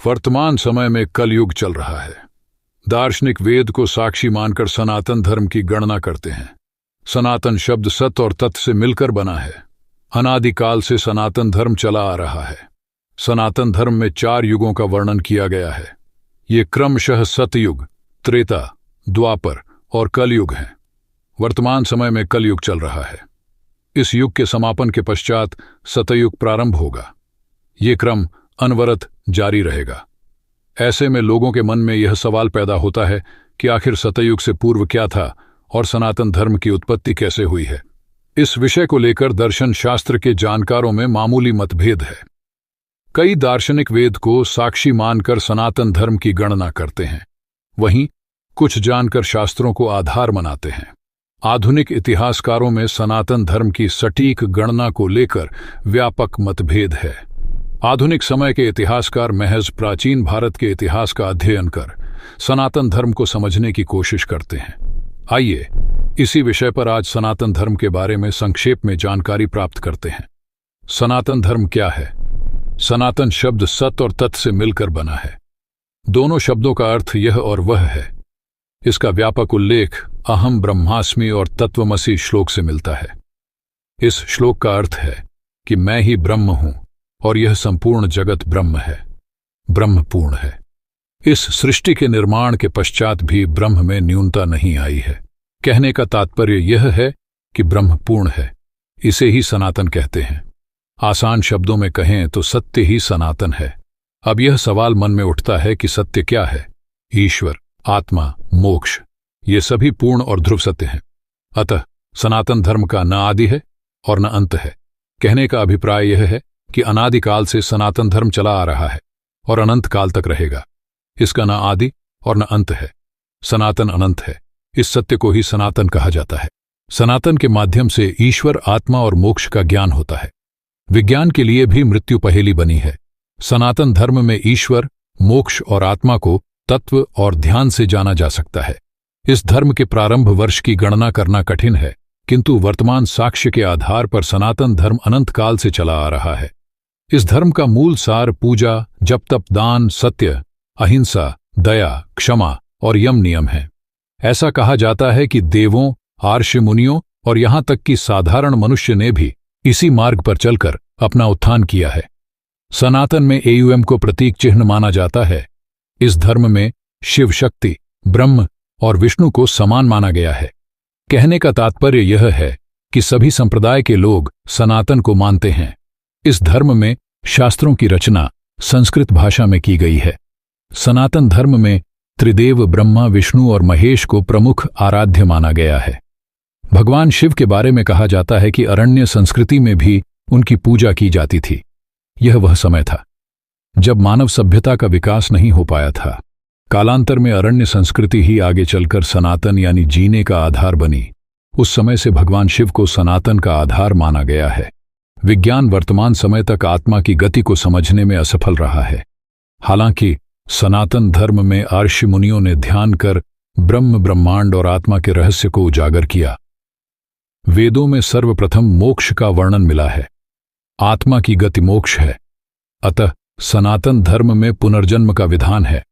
वर्तमान समय में कलयुग चल रहा है। दार्शनिक वेद को साक्षी मानकर सनातन धर्म की गणना करते हैं। सनातन शब्द सत और तत् से मिलकर बना है। अनादिकाल से सनातन धर्म चला आ रहा है। सनातन धर्म में 4 युगों का वर्णन किया गया है। ये क्रमशः सतयुग, त्रेता, द्वापर और कलयुग हैं। वर्तमान समय में कलयुग चल रहा है। इस युग के समापन के पश्चात सतयुग प्रारंभ होगा। ये क्रम अनवरत जारी रहेगा। ऐसे में लोगों के मन में यह सवाल पैदा होता है कि आखिर सतयुग से पूर्व क्या था और सनातन धर्म की उत्पत्ति कैसे हुई है। इस विषय को लेकर दर्शन शास्त्र के जानकारों में मामूली मतभेद है। कई दार्शनिक वेद को साक्षी मानकर सनातन धर्म की गणना करते हैं, वहीं कुछ जानकर शास्त्रों को आधार मानते हैं। आधुनिक इतिहासकारों में सनातन धर्म की सटीक गणना को लेकर व्यापक मतभेद है। आधुनिक समय के इतिहासकार महज प्राचीन भारत के इतिहास का अध्ययन कर सनातन धर्म को समझने की कोशिश करते हैं। आइए इसी विषय पर आज सनातन धर्म के बारे में संक्षेप में जानकारी प्राप्त करते हैं। सनातन धर्म क्या है? सनातन शब्द सत और तत् से मिलकर बना है। दोनों शब्दों का अर्थ यह और वह है। इसका व्यापक उल्लेख अहम ब्रह्मास्मि और तत्वमसि श्लोक से मिलता है। इस श्लोक का अर्थ है कि मैं ही ब्रह्म हूं और यह संपूर्ण जगत ब्रह्म है, ब्रह्म पूर्ण है। इस सृष्टि के निर्माण के पश्चात भी ब्रह्म में न्यूनता नहीं आई है। कहने का तात्पर्य यह है कि ब्रह्म पूर्ण है। इसे ही सनातन कहते हैं। आसान शब्दों में कहें तो सत्य ही सनातन है। अब यह सवाल मन में उठता है कि सत्य क्या है? ईश्वर, आत्मा, मोक्ष, ये सभी पूर्ण और ध्रुव सत्य हैं। अतः सनातन धर्म का न आदि है और न अंत है। कहने का अभिप्राय यह है कि अनादिकाल से सनातन धर्म चला आ रहा है और अनंत काल तक रहेगा। इसका न आदि और न अंत है। सनातन अनंत है। इस सत्य को ही सनातन कहा जाता है। सनातन के माध्यम से ईश्वर, आत्मा और मोक्ष का ज्ञान होता है। विज्ञान के लिए भी मृत्यु पहेली बनी है। सनातन धर्म में ईश्वर, मोक्ष और आत्मा को तत्व और ध्यान से जाना जा सकता है। इस धर्म के प्रारंभ वर्ष की गणना करना कठिन है, किंतु वर्तमान साक्ष्य के आधार पर सनातन धर्म अनंत काल से चला आ रहा है। इस धर्म का मूल सार पूजा, जप, तप, दान, सत्य, अहिंसा, दया, क्षमा और यम नियम है। ऐसा कहा जाता है कि देवों, आर्ष मुनियों और यहां तक कि साधारण मनुष्य ने भी इसी मार्ग पर चलकर अपना उत्थान किया है। सनातन में एयुएम को प्रतीक चिन्ह माना जाता है। इस धर्म में शिव शक्ति, ब्रह्म और विष्णु को समान माना गया है। कहने का तात्पर्य यह है कि सभी संप्रदाय के लोग सनातन को मानते हैं। इस धर्म में शास्त्रों की रचना संस्कृत भाषा में की गई है। सनातन धर्म में त्रिदेव ब्रह्मा, विष्णु और महेश को प्रमुख आराध्य माना गया है। भगवान शिव के बारे में कहा जाता है कि अरण्य संस्कृति में भी उनकी पूजा की जाती थी। यह वह समय था जब मानव सभ्यता का विकास नहीं हो पाया था। कालांतर में अरण्य संस्कृति ही आगे चलकर सनातन यानी जीने का आधार बनी। उस समय से भगवान शिव को सनातन का आधार माना गया है। विज्ञान वर्तमान समय तक आत्मा की गति को समझने में असफल रहा है। हालांकि सनातन धर्म में ऋषि मुनियों ने ध्यान कर ब्रह्म, ब्रह्मांड और आत्मा के रहस्य को उजागर किया। वेदों में सर्वप्रथम मोक्ष का वर्णन मिला है। आत्मा की गति मोक्ष है। अतः सनातन धर्म में पुनर्जन्म का विधान है।